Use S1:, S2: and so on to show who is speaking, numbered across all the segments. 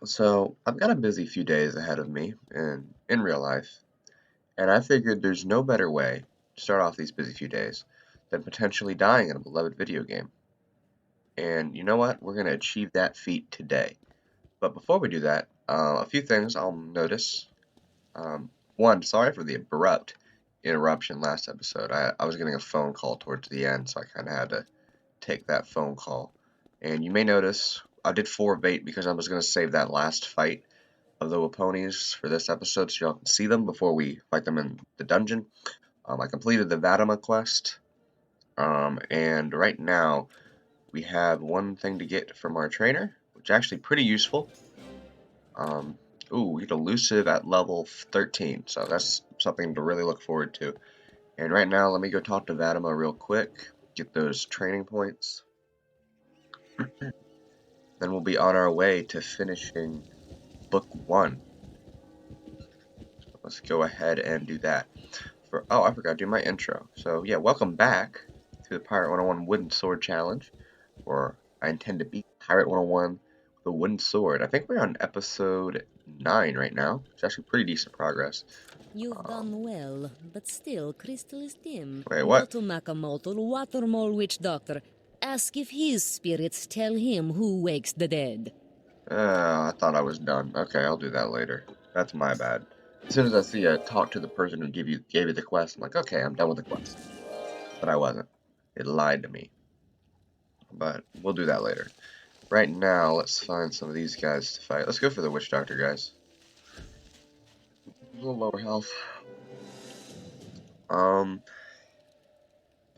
S1: So I've got a busy few days ahead of me in real life, and I figured there's no better way to start off these busy few days than potentially dying in a beloved video game. And you know what? We're going to achieve that feat today. But before we do that, a few things I'll notice. One, sorry for the abrupt interruption last episode. I was getting a phone call towards the end, so I kind of had to take that phone call. And you may notice I did 4 bait because I was going to save that last fight of the Waponies for this episode so y'all can see them before we fight them in the dungeon. I completed the Vadama quest, and right now we have one thing to get from our trainer, which is actually pretty useful. Um, we get elusive at level 13, so that's something to really look forward to. And right now, let me go talk to Vadama real quick, get those training points. Then we'll be on our way to finishing Book 1. Let's go ahead and do that. I forgot to do my intro. So yeah, welcome back to the Pirate 101 Wooden Sword Challenge, where I intend to beat Pirate 101 with a wooden sword. I think we're on episode 9 right now. It's actually pretty decent progress.
S2: You've done well, but still, Crystal is dim.
S1: Wait,
S2: Go
S1: what?
S2: to Nakamoto, the water mole witch doctor. Ask if his spirits tell him who wakes the dead.
S1: I thought I was done. Okay, I'll do that later. That's my bad. As soon as I see a talk to the person who gave you the quest, I'm like, okay, I'm done with the quest. But I wasn't. It lied to me. But we'll do that later. Right now, let's find some of these guys to fight. Let's go for the witch doctor, guys. A little lower health.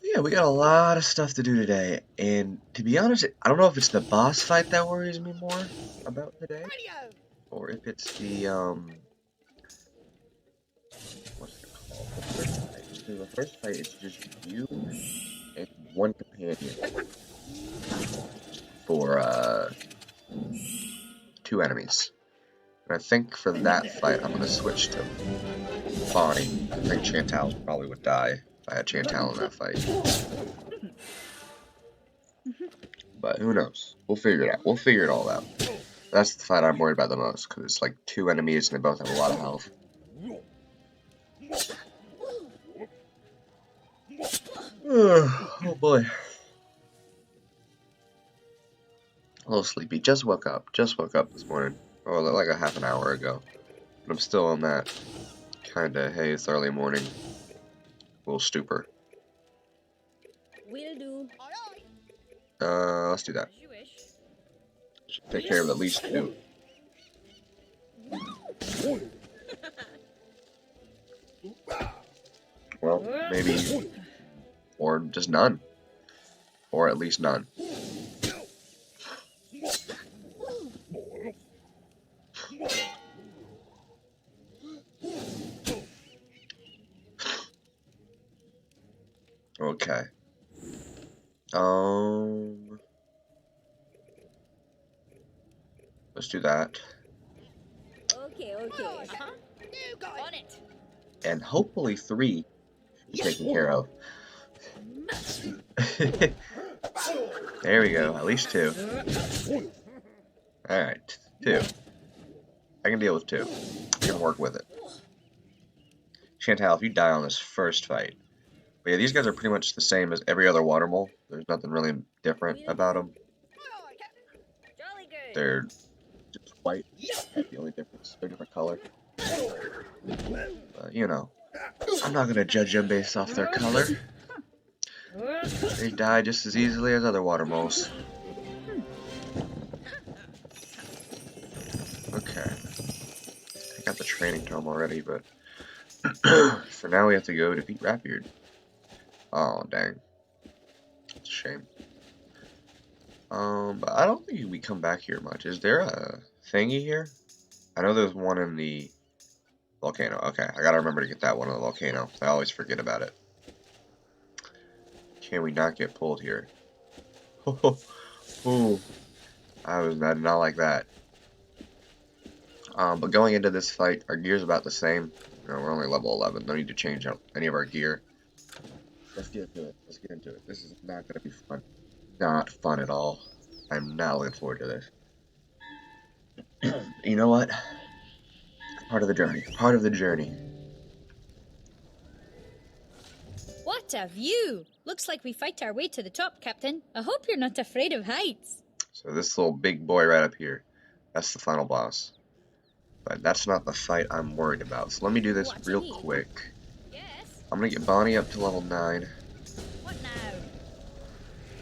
S1: Yeah, we got a lot of stuff to do today, and to be honest, I don't know if it's the boss fight that worries me more about today, or if it's the, what's it called? The first fight. So the first fight is just you and one companion for, 2 enemies. And I think for that fight, I'm gonna switch to Barney. I think Chantal probably would die if I had Chantal in that fight. But who knows? We'll figure it out. We'll figure it all out. That's the fight I'm worried about the most, because it's like 2 enemies and they both have a lot of health. Oh boy. A little sleepy. Just woke up. Just woke up this morning. Or like a half an hour ago. But I'm still in that kinda, hey, it's early morning. Little stupor.
S2: Will do.
S1: Let's do that.
S2: As you wish.
S1: Should take care of at least 2. Well, maybe, or just none. Or at least none. Okay. Let's do that.
S2: Okay. You got on it.
S1: And hopefully 3 should be taken care of. There we go. At least 2. Alright. 2. I can deal with 2. I can work with it. Chantal, if you die on this first fight. But yeah, these guys are pretty much the same as every other water mole. There's nothing really different about them.
S2: Jolly good.
S1: They're just white. That's the only difference. They're different color. But, you know, I'm not going to judge them based off their color. They die just as easily as other water moles. Okay. I got the training tome already, but for now we have to go defeat Rapbeard. Oh, dang. It's a shame. But I don't think we come back here much. Is there a thingy here? I know there's one in the volcano. Okay, I gotta remember to get that one in the volcano. I always forget about it. Can we not get pulled here? Ooh, I did not like that. But going into this fight, our gear's about the same. You know, we're only level 11. No need to change out any of our gear. Let's get into it. Let's get into it. This is not gonna be fun. Not fun at all. I'm not looking forward to this. You know what? Part of the journey. Part of the journey.
S3: What a view! Looks like we fight our way to the top, Captain. I hope you're not afraid of heights.
S1: So this little big boy right up here, that's the final boss. But that's not the fight I'm worried about. So let me do this
S3: What you
S1: real
S3: need?
S1: quick.
S3: Yes?
S1: I'm gonna get Bonnie up to level 9
S3: What now?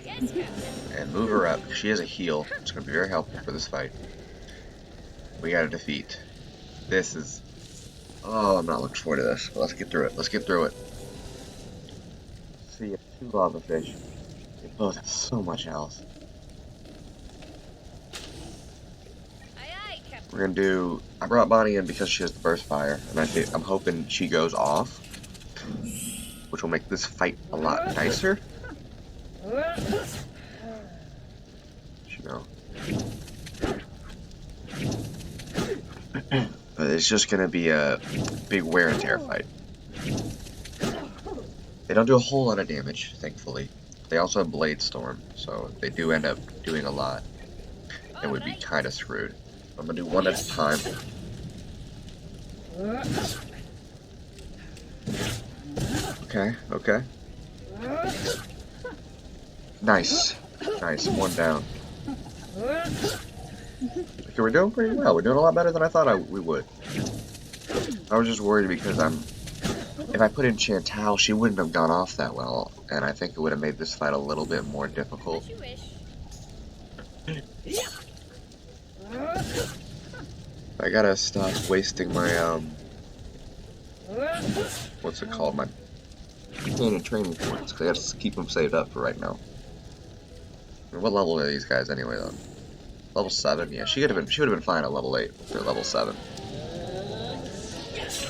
S3: Yes, Captain.
S1: and move her up. She has a heal. It's gonna be very helpful for this fight. We gotta defeat. This is... Oh, I'm not looking forward to this. Let's get through it. Let's get through it. See, 2 lava fish. They both have so much health.
S3: Aye, aye, Captain.
S1: We're gonna do... I brought Bonnie in because she has the burst fire, and I'm hoping she goes off, which will make this fight a lot nicer. You know. But it's just gonna be a big wear and tear fight. They don't do a whole lot of damage, thankfully. They also have Blade Storm, so if they do end up doing a lot, it would be kind of screwed. I'm gonna do one at a time. Okay, okay. Nice. Nice, one down. Okay, we're doing pretty well. We're doing a lot better than I thought we would. I was just worried because if I put in Chantal, she wouldn't have gone off that well, and I think it would have made this fight a little bit more difficult.
S3: As you wish.
S1: I gotta stop wasting my, what's it called? My training points, because I gotta keep them saved up for right now. What level are these guys anyway, though? Level 7? Yeah, she would have been fine at level 8. They're level 7.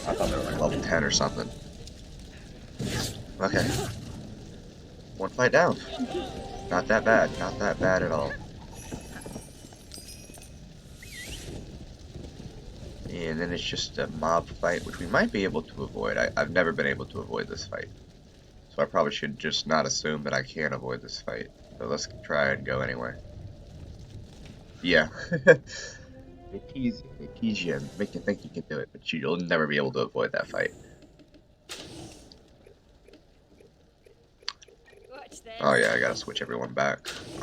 S1: I thought they were like level 10 or something. Okay. One fight down. Not that bad. Not that bad at all. And then it's just a mob fight, which we might be able to avoid. I've never been able to avoid this fight. So I probably should just not assume that I can avoid this fight. So let's try and go anyway. Yeah. They tease you and make you think you can do it, but you'll never be able to avoid that fight.
S3: Watch this.
S1: Oh yeah, I gotta switch everyone back.
S3: You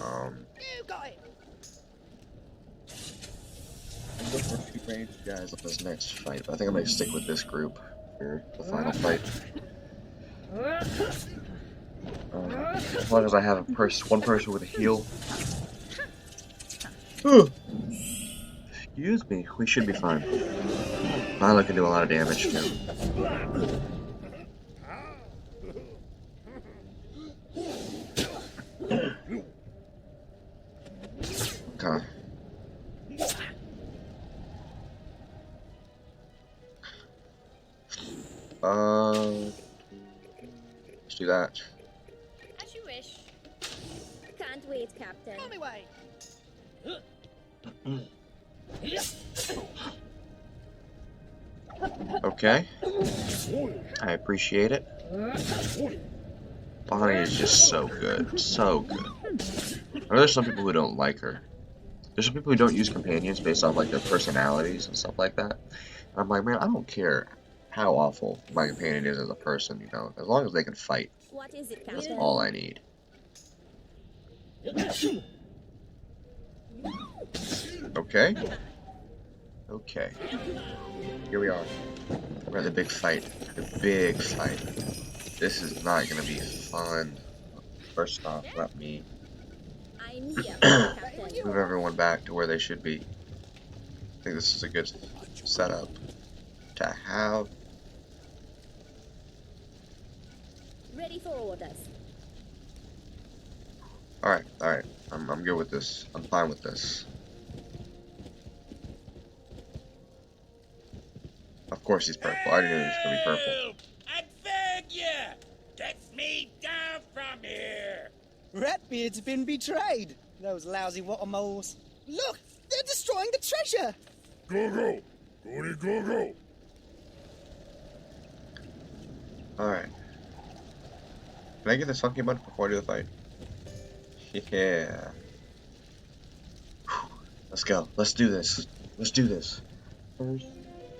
S3: got it.
S1: I'm looking for 2 ranged guys on this next fight, but I think I'm gonna stick with this group for the final fight. As long as I have one person with a heal. Excuse me, we should be fine. Milo can do a lot of damage too. Okay. Let's do that.
S3: As you wish.
S4: Can't wait, Captain.
S3: On my way.
S1: Okay. I appreciate it. Bonnie is just so good. So good. I know there's some people who don't like her. There's some people who don't use companions based off like their personalities and stuff like that. And I'm like, man, I don't care how awful my companion is as a person, you know, as long as they can fight.
S4: What is it,
S1: That's
S4: Captain?
S1: all I need. Okay. Okay. Here we are. We're at the big fight. The big fight. This is not gonna be fun. First off, let me
S4: I'm here, Captain.
S1: move everyone back to where they should be. I think this is a good setup to have.
S4: Ready for orders.
S1: Alright, alright. I'm good with this. I'm fine with this. Of course he's purple. I knew he was gonna be purple.
S5: I beg ya! Get me down from here!
S6: Ratbeard's been betrayed. Those lousy water moles. Look, they're destroying the treasure.
S5: Go, go! Go, go, go!
S1: Alright. Can I get this funky button before I do the fight? Yeah. Whew. Let's go. Let's do this. Let's do this.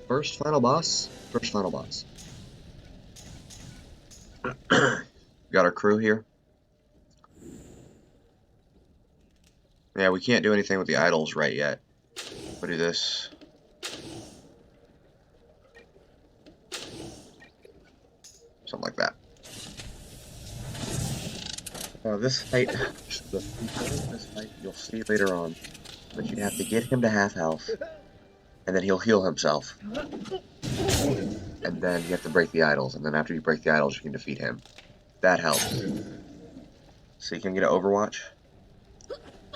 S1: First final boss. First final boss. Got our crew here. Yeah, we can't do anything with the idols right yet. We'll do this. Something like that. This fight, this fight, you'll see later on, but you have to get him to half health, and then he'll heal himself. And then you have to break the idols, and then after you break the idols, you can defeat him. That helps. So you can get an Overwatch.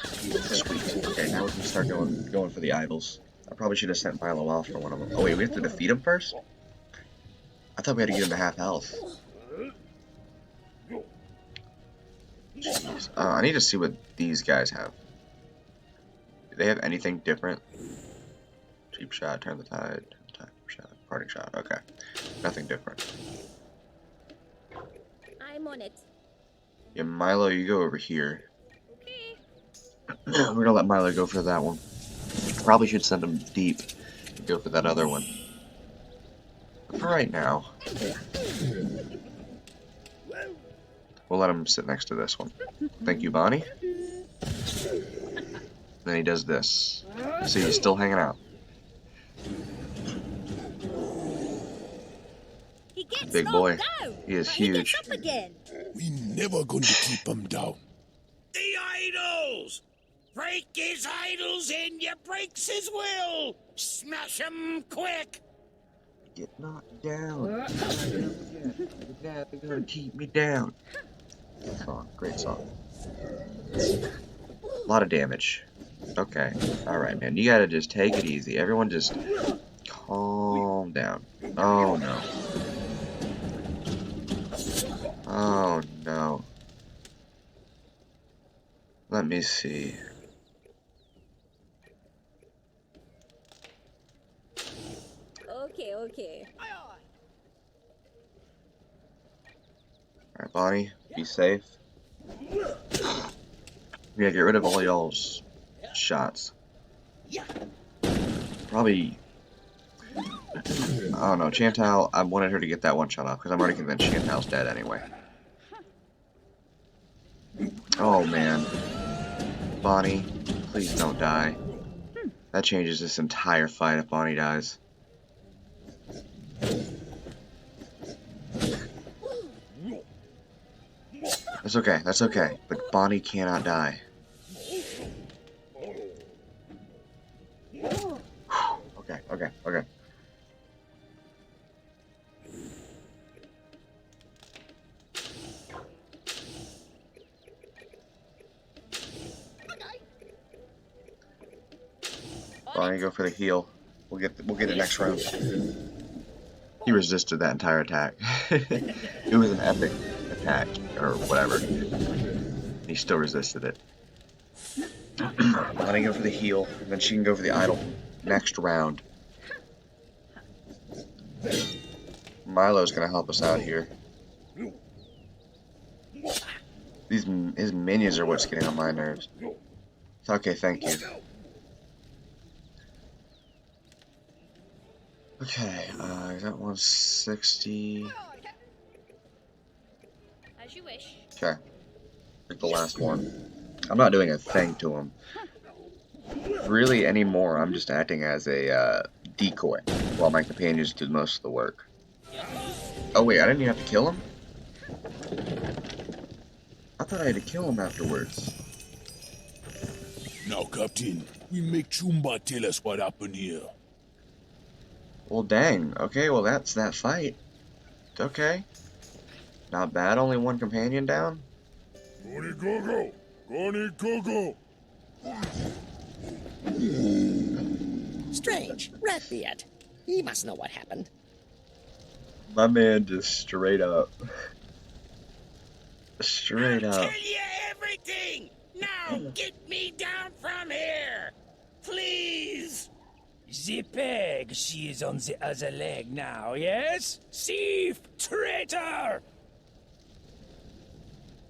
S1: Sweet. Okay, now we can start going for the idols. I probably should have sent Milo off for one of them. Oh wait, we have to defeat him first? I thought we had to get him to half health. Jeez. I need to see what these guys have. Do they have anything different? Cheap shot, turn the tide, time shot, parting shot. Okay, nothing different.
S4: I'm on it.
S1: Yeah, Milo, you go over here.
S3: Okay.
S1: We're gonna let Milo go for that one. Probably should send him deep and go for that other one. But for right now, we'll let him sit next to this one. Thank you, Barney. Then he does this. See, he's still hanging out.
S3: He gets
S1: Big
S3: knocked
S1: boy.
S3: down,
S1: He is
S3: but
S1: huge.
S3: He gets up again.
S5: We never going to keep him down. The idols! Break his idols and you breaks his will! Smash him quick!
S1: Get knocked down. You're gonna keep me down. Good song. Great song. A lot of damage. Okay. Alright, man. You gotta just take it easy. Everyone just calm down. Oh, no. Oh, no. Let me see.
S4: Okay.
S1: Alright, Bonnie. Be safe. Yeah, get rid of all y'all's shots. Probably... I don't know. Chantal, I wanted her to get that one shot off because I'm already convinced Chantal's dead anyway. Oh, man. Bonnie, please don't die. That changes this entire fight if Bonnie dies. That's okay. But Bonnie cannot die. Okay. Bonnie, go for the heal. We'll get it next round. He resisted that entire attack. It was an epic attack, or whatever. He still resisted it. Bonnie, go for the heal, and then she can go for the idol next round. Milo's gonna help us out here. His minions are what's getting on my nerves. It's okay, thank you. Okay, I got 160.
S3: As you wish.
S1: Okay, pick the last one. I'm not doing a thing to him. Really anymore, I'm just acting as a decoy while my companions do most of the work. Oh wait, I didn't even have to kill him? I thought I had to kill him afterwards.
S5: Now, Captain, we make Chumba tell us what happened here.
S1: Well, dang. Okay, well, that's that fight. Okay. Not bad, only one companion down.
S5: Go.
S7: Strange. Ratbeard. He must know what happened.
S1: My man just straight up. Straight
S5: I'll
S1: up.
S5: tell you everything! Now get me down from here! Please!
S8: The peg, she is on the other leg now, yes? Thief! Traitor!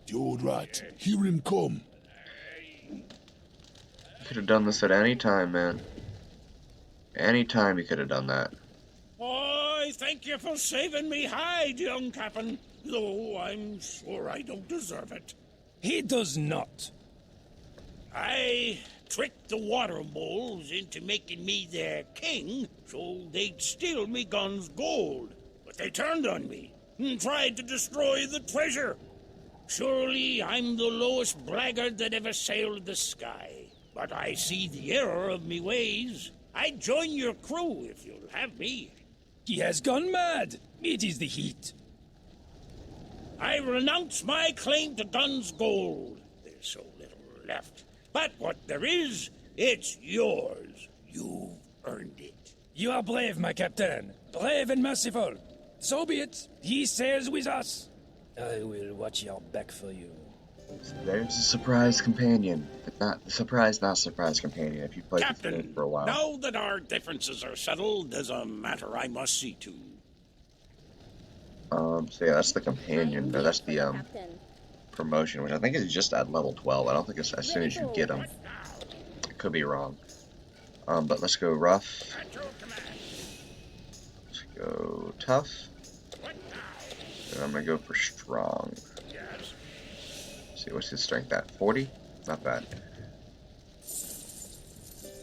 S5: The old rat, hear him come.
S1: Could have done this at any time, man. Anytime you could have done that.
S5: I thank you for saving me hide, young captain, though I'm sure I don't deserve it.
S8: He does not.
S5: I tricked the water moles into making me their king so they'd steal me gun's gold. But they turned on me and tried to destroy the treasure. Surely I'm the lowest blackguard that ever sailed the sky. But I see the error of me ways. I'd join your crew if you'll have me.
S8: He has gone mad. It is the heat.
S5: I renounce my claim to gun's gold. There's so little left. But what there is, it's yours. You've earned it.
S8: You are brave, my captain. Brave and merciful. So be it. He sails with us. I will watch your back for you.
S1: There's a surprise companion. Not surprise companion if you played this
S5: Captain,
S1: game for a while.
S5: now that our differences are settled, there's a matter I must see to.
S1: So yeah, that's the companion. No, that's the
S4: Captain.
S1: promotion, which I think is just at level 12. I don't think it's as soon as you get them. I could be wrong. But let's go rough. Let's go tough. And I'm gonna go for strong. Let's see, what's his strength at? 40? Not bad.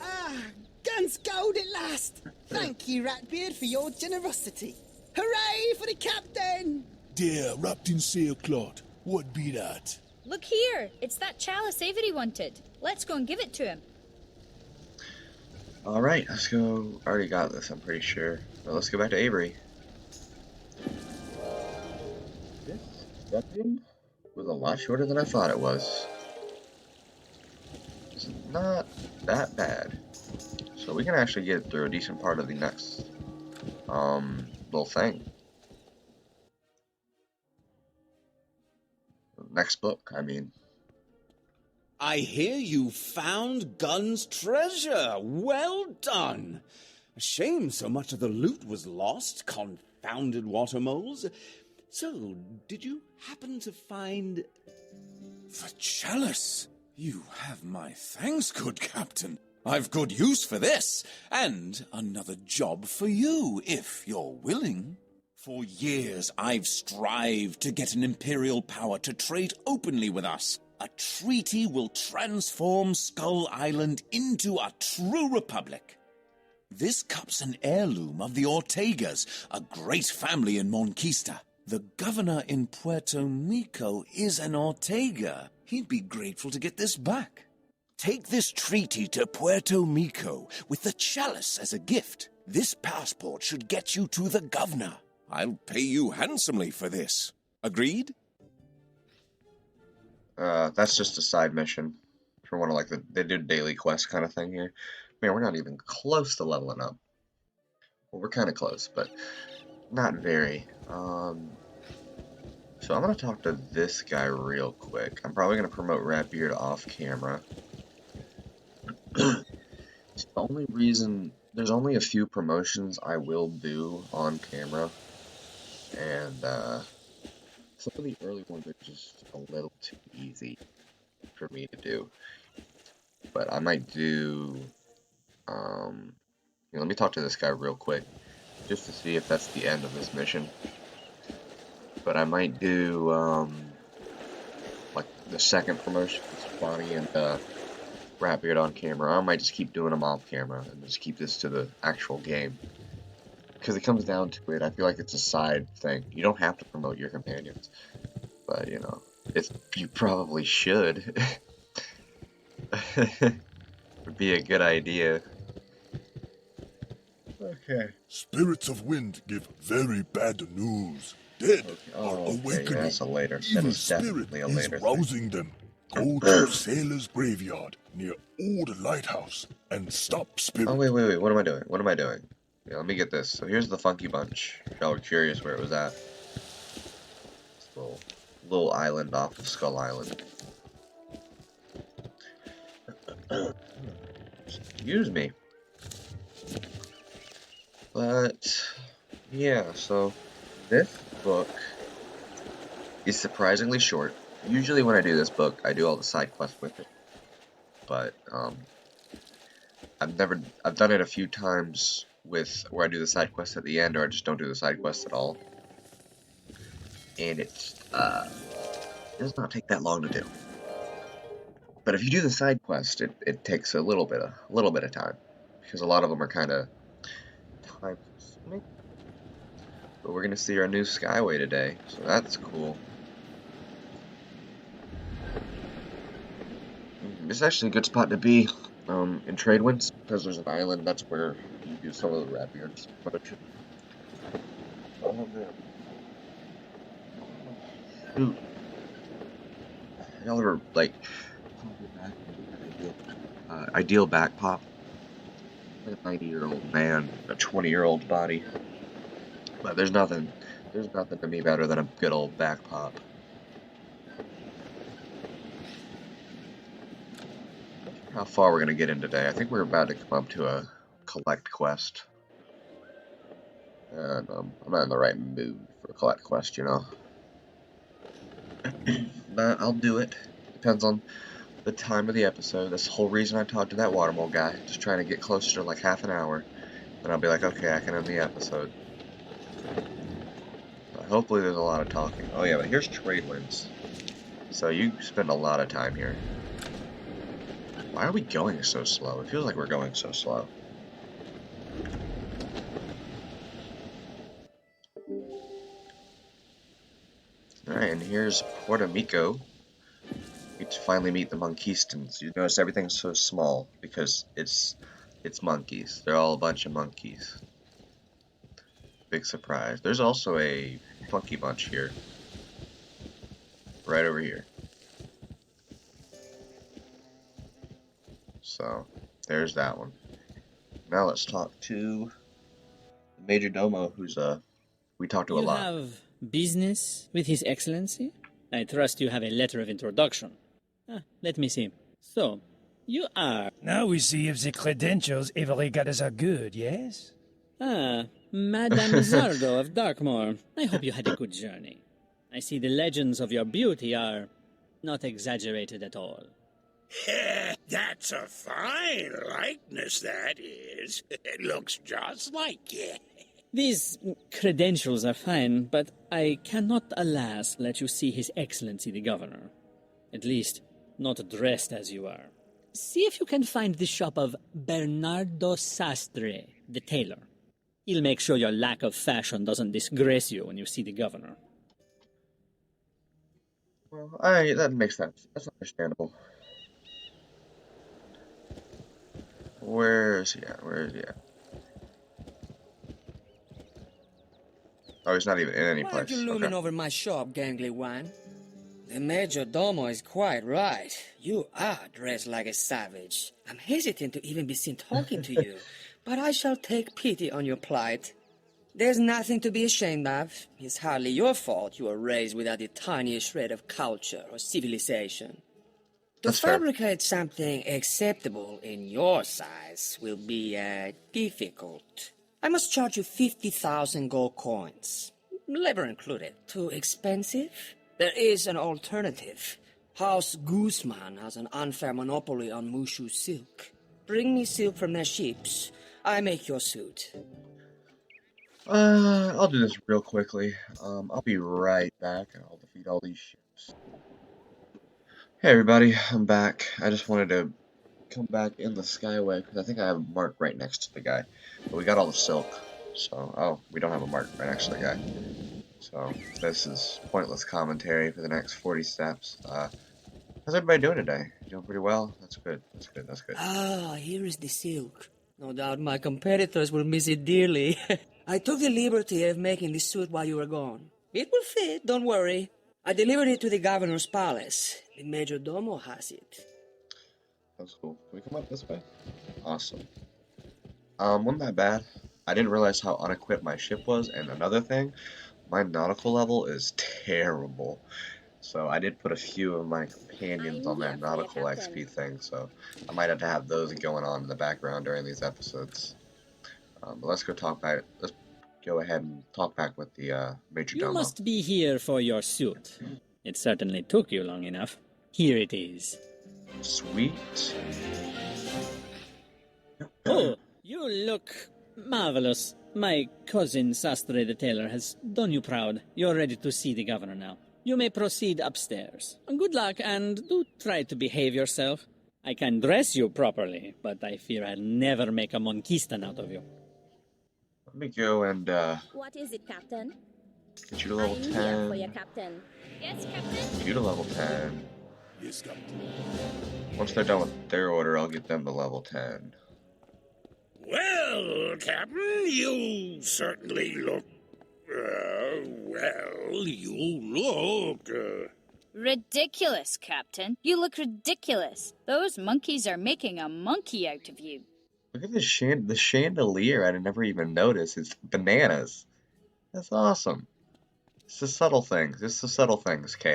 S6: Ah, guns gold at last! Thank you, Ratbeard, for your generosity. Hooray for the captain!
S5: Dear, wrapped in sailcloth. What be that?
S3: Look here. It's that chalice Avery wanted. Let's go and give it to him.
S1: Alright, let's go. I already got this, I'm pretty sure. Well, let's go back to Avery. This weapon was a lot shorter than I thought it was. It's not that bad. So we can actually get through a decent part of the next little thing. Next book, I mean.
S9: I hear you found Gun's treasure. Well done. A shame so much of the loot was lost, confounded water moles. So, did you happen to find...
S10: The chalice? You have my thanks, good captain. I've good use for this, and another job for you, if you're willing. For years, I've strived to get an imperial power to trade openly with us. A treaty will transform Skull Island into a true republic. This cup's an heirloom of the Ortegas, a great family in Monquista. The governor in Puerto Mico is an Ortega. He'd be grateful to get this back. Take this treaty to Puerto Mico with the chalice as a gift. This passport should get you to the governor. I'll pay you handsomely for this. Agreed?
S1: That's just a side mission for one of like they do daily quest kind of thing here. Man, we're not even close to leveling up. Well, we're kind of close, but not very. So I'm gonna talk to this guy real quick. I'm probably gonna promote Ratbeard off camera. It's the only reason there's only a few promotions I will do on camera, and some of the early ones are just a little too easy for me to do. But I might do, let me talk to this guy real quick, just to see if that's the end of this mission. But I might do, like, the second promotion, with Barney and Ratbeard on camera. Or I might just keep doing them off camera, and just keep this to the actual game. Because it comes down to it, I feel like it's a side thing. You don't have to promote your companions. But, you know, you probably should. Would be a good idea. Okay.
S5: Spirits of wind give very bad news. Dead are awakening.
S1: Yeah, that's a later. That
S5: Evil
S1: is
S5: spirit
S1: definitely a
S5: is
S1: later
S5: rousing them. Go to Sailor's Graveyard near Old Lighthouse and stop spirit.
S1: Oh, wait. What am I doing? What am I doing? Yeah, let me get this. So here's the Funky Bunch. If y'all were curious where it was at. This little island off of Skull Island. Excuse me. But, yeah, so this book is surprisingly short. Usually when I do this book, I do all the side quests with it. But, I've done it a few times with where I do the side quest at the end, or I just don't do the side quest at all. And it does not take that long to do. But if you do the side quest, it takes a little bit of time, because a lot of them are kind of time consuming. But we're gonna see our new Skyway today, so that's cool. This is actually a good spot to be in Tradewinds, because there's an island. That's where you do some of the Ratbeard's production. Oh, shoot. Y'all ever, like, ideal back pop? Like a 90-year-old man, a 20-year-old body. But there's nothing to me better than a good old back pop. How far we're gonna get in today? I think we're about to come up to a collect quest. And I'm not in the right mood for a collect quest, you know. But I'll do it. Depends on the time of the episode. That's the whole reason I talked to that water mole guy. Just trying to get closer to like half an hour. Then I'll be like, okay, I can end the episode. But hopefully there's a lot of talking. Oh yeah, but here's Tradewinds. So you spend a lot of time here. Why are we going so slow? It feels like we're going so slow. Alright, and here's Puerto Mico. We finally meet the Monkeystons. You notice everything's so small because it's monkeys. They're all a bunch of monkeys. Big surprise. There's also a funky bunch here. Right over here. So, there's that one. Now let's talk to the Majordomo, who's we talked to a lot.
S11: You have business with His Excellency? I trust you have a letter of introduction. Let me see. So, you are...
S8: Now we see if the credentials every goddess are good, yes?
S11: Madame Zardo of Darkmoor. I hope you had a good journey. I see the legends of your beauty are not exaggerated at all.
S5: That's a fine likeness, that is. It looks just like you.
S11: These credentials are fine, but I cannot, alas, let you see His Excellency the Governor. At least, not dressed as you are. See if you can find the shop of Bernardo Sastre, the tailor. He'll make sure your lack of fashion doesn't disgrace you when you see the Governor.
S1: Well, that makes sense. That's understandable. Where is he at? Oh, he's not even in any
S12: Why
S1: place.
S12: are you looming over my shop, gangly one? The Majordomo is quite right. You are dressed like a savage. I'm hesitant to even be seen talking to you, but I shall take pity on your plight. There's nothing to be ashamed of. It's hardly your fault you were raised without the tiniest shred of culture or civilization. To fabricate something acceptable in your size will be difficult. I must charge you 50,000 gold coins, labor included. Too expensive? There is an alternative. House Guzman has an unfair monopoly on Mushu silk. Bring me silk from their ships. I make your suit.
S1: I'll do this real quickly. I'll be right back, and I'll defeat all these ships. Hey everybody, I'm back. I just wanted to come back in the Skyway, because I think I have a mark right next to the guy. But we got all the silk, so... we don't have a mark right next to the guy. So, this is pointless commentary for the next 40 steps. How's everybody doing today? Doing pretty well? That's good, that's good.
S12: Ah, here is the silk. No doubt my competitors will miss it dearly. I took the liberty of making this suit while you were gone. It will fit, don't worry. I delivered it to the governor's palace. The Majordomo has it.
S1: That's cool. Can we come up this way? Awesome. Wasn't that bad? I didn't realize how unequipped my ship was, and another thing, my nautical level is terrible. So I did put a few of my companions on that nautical XP thing, so I might have to have those going on in the background during these episodes. But let's go go ahead and talk back with the Majordomo.
S11: You must be here for your suit. It certainly took you long enough. Here it is.
S1: Sweet.
S11: Oh, you look marvelous. My cousin Sastre the tailor has done you proud. You're ready to see the governor now. You may proceed upstairs. Good luck, and do try to behave yourself. I can dress you properly, but I fear I'll never make a Monquistan out of you.
S1: Let me go and
S4: What is it, Captain?
S1: get you to level
S4: I'm here
S1: 10.
S4: for you, Captain.
S3: Yes, Captain?
S1: You to level 10.
S10: Yes, Captain.
S1: Once they're done with their order, I'll get them to level 10.
S5: Well, Captain, you certainly look.
S3: Ridiculous, Captain. You look ridiculous. Those monkeys are making a monkey out of you.
S1: Look at the chandelier. I never even noticed. It's bananas. That's awesome. It's the subtle things. It's the subtle things, Ki.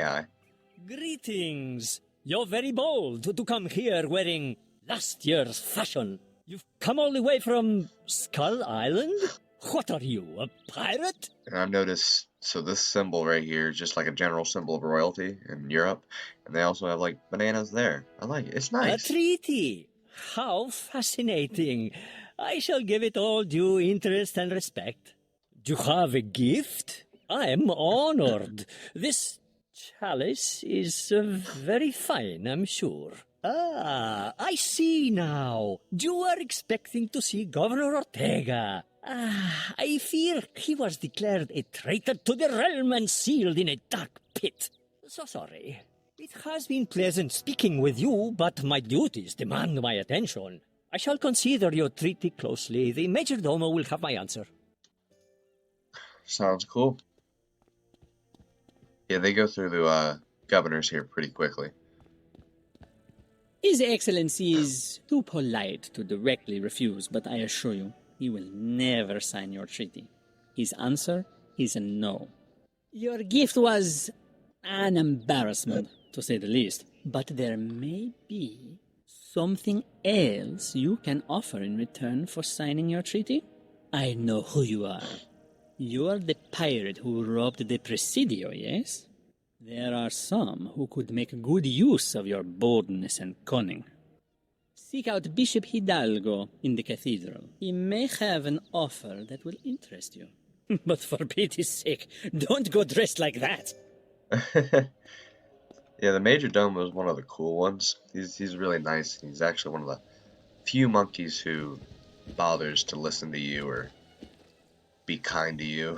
S11: Greetings. You're very bold to come here wearing last year's fashion. You've come all the way from Skull Island? What are you, a pirate?
S1: And I've noticed, so this symbol right here is just like a general symbol of royalty in Europe. And they also have like bananas there. I like it. It's nice.
S11: A treaty. How fascinating. I shall give it all due interest and respect. Do you have a gift? I'm honored. This chalice is very fine, I'm sure. Ah, I see now. You are expecting to see Governor Ortega. Ah, I fear he was declared a traitor to the realm and sealed in a dark pit. So sorry. It has been pleasant speaking with you, but my duties demand my attention. I shall consider your treaty closely. The Majordomo will have my answer.
S1: Sounds cool. Yeah, they go through the governors here pretty quickly.
S11: His Excellency is too polite to directly refuse, but I assure you, he will never sign your treaty. His answer is a no. Your gift was an embarrassment, to say the least, but there may be something else you can offer in return for signing your treaty. I know who you are. You are the pirate who robbed the Presidio, yes? There are some who could make good use of your boldness and cunning. Seek out Bishop Hidalgo in the cathedral. He may have an offer that will interest you. But for pity's sake, don't go dressed like that.
S1: Yeah, the Majordomo is one of the cool ones. He's really nice. He's actually one of the few monkeys who bothers to listen to you or be kind to you.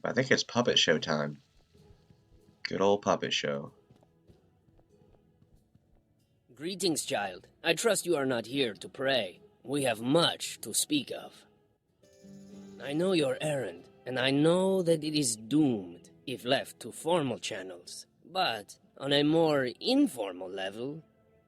S1: I think it's puppet show time. Good old puppet show.
S13: Greetings, child. I trust you are not here to pray. We have much to speak of. I know your errand, and I know that it is doomed if left to formal channels. But on a more informal level,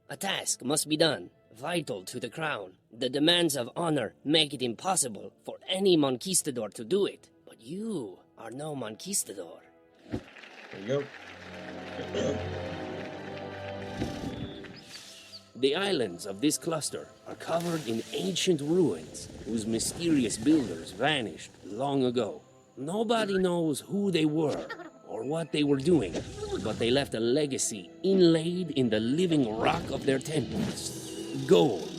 S13: a task must be done, vital to the crown. The demands of honor make it impossible for any Monquistador to do it. But you are no Monquistador.
S1: There you go.
S13: The islands of this cluster are covered in ancient ruins whose mysterious builders vanished long ago. Nobody knows who they were or what they were doing, but they left a legacy inlaid in the living rock of their temples. Gold.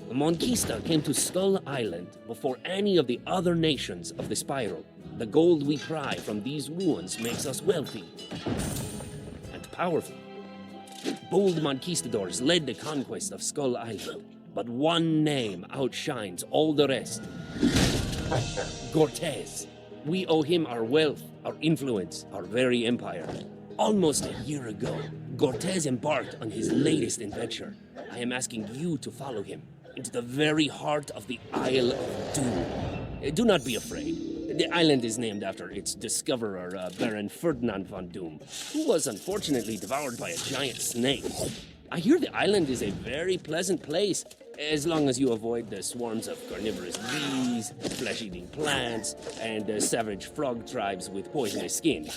S13: The Monquista came to Skull Island before any of the other nations of the Spiral. The gold we pry from these ruins makes us wealthy and powerful. Bold Monquistadors led the conquest of Skull Island, but one name outshines all the rest. Cortez. We owe him our wealth, our influence, our very empire. Almost a year ago, Cortez embarked on his latest adventure. I am asking you to follow him into the very heart of the Isle of Doom. Do not be afraid. The island is named after its discoverer, Baron Ferdinand von Doom, who was unfortunately devoured by a giant snake. I hear the island is a very pleasant place, as long as you avoid the swarms of carnivorous bees, flesh-eating plants, and savage frog tribes with poisonous skin.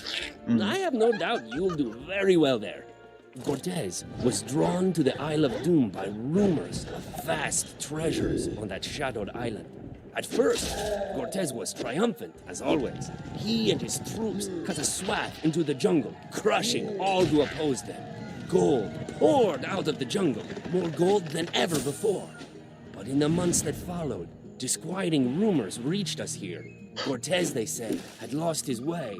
S13: I have no doubt you'll do very well there. Cortez was drawn to the Isle of Doom by rumors of vast treasures on that shadowed island. At first, Cortez was triumphant, as always. He and his troops cut a swath into the jungle, crushing all who opposed them. Gold poured out of the jungle, more gold than ever before. But in the months that followed, disquieting rumors reached us here. Cortez, they said, had lost his way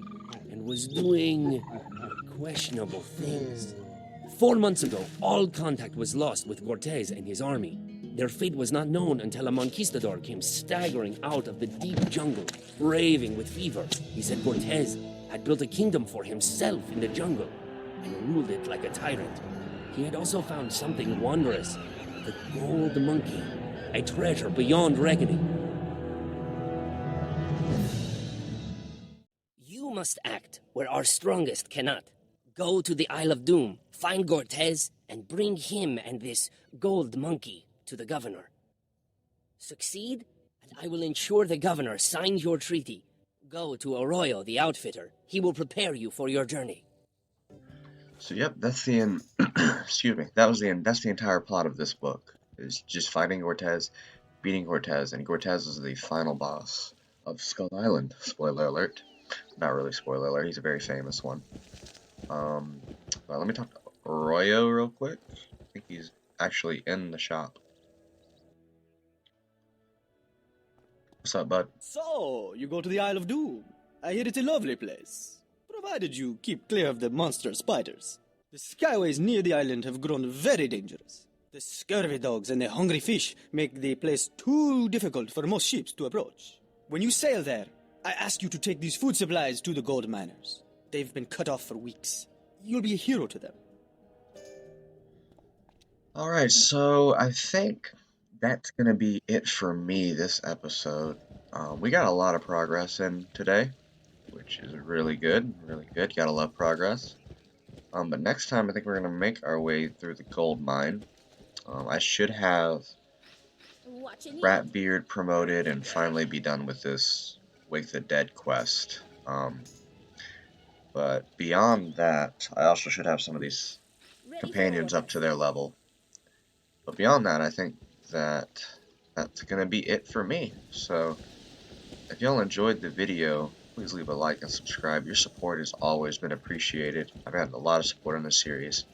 S13: and was doing questionable things. 4 months ago, all contact was lost with Cortez and his army. Their fate was not known until a conquistador came staggering out of the deep jungle, raving with fever. He said Cortez had built a kingdom for himself in the jungle and ruled it like a tyrant. He had also found something wondrous, the gold monkey, a treasure beyond reckoning. You must act where our strongest cannot. Go to the Isle of Doom, find Cortez, and bring him and this gold monkey to the governor. Succeed, and I will ensure the governor signs your treaty. Go to Arroyo, the outfitter. He will prepare you for your journey.
S1: So yep, that's the excuse me. That's the entire plot of this book. Is just finding Cortez, beating Cortez, and Cortez is the final boss of Skull Island. Spoiler alert. Not really spoiler alert. He's a very famous one. Let me talk to Arroyo real quick. I think he's actually in the shop. What's up, bud?
S14: So, you go to the Isle of Doom. I hear it's a lovely place, provided you keep clear of the monster spiders. The skyways near the island have grown very dangerous. The scurvy dogs and the hungry fish make the place too difficult for most ships to approach. When you sail there, I ask you to take these food supplies to the gold miners. They've been cut off for weeks. You'll be a hero to them.
S1: Alright, so I think that's going to be it for me this episode. We got a lot of progress in today, which is really good, really good. Gotta love progress. But next time I think we're going to make our way through the gold mine. I should have Ratbeard promoted and finally be done with this Wake the Dead quest. But beyond that, I also should have some of these companions up to their level. But beyond that, I think that that's going to be it for me. So, if y'all enjoyed the video, please leave a like and subscribe. Your support has always been appreciated. I've had a lot of support in this series.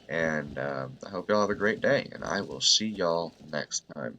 S1: And I hope y'all have a great day, and I will see y'all next time.